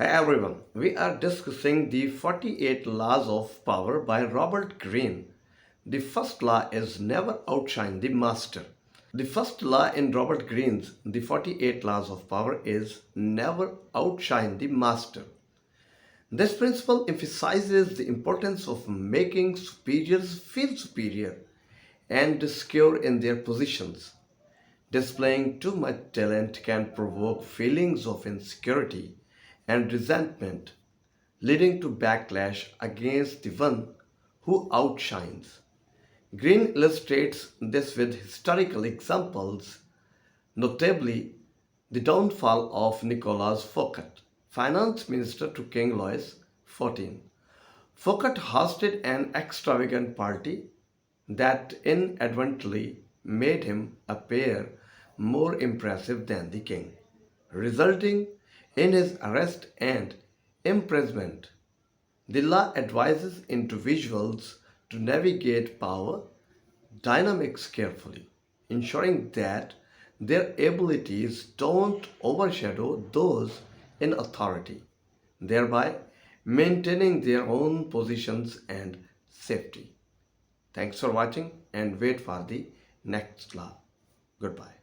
Hi everyone, we are discussing the 48 Laws of Power by Robert Greene. The first law is never outshine the master. The first law in Robert Greene's The 48 Laws of Power is never outshine the master. This principle emphasizes the importance of making superiors feel superior and secure in their positions. Displaying too much talent can provoke feelings of insecurity and resentment, leading to backlash against the one who outshines. Green illustrates this with historical examples, notably the downfall of Nicholas Fouquet, finance minister to King Louis XIV. Fouquet hosted an extravagant party that inadvertently made him appear more impressive than the king, resulting in his arrest and imprisonment. The law advises individuals to navigate power dynamics carefully, ensuring that their abilities don't overshadow those in authority, thereby maintaining their own positions and safety. Thanks for watching and wait for the next law. Goodbye.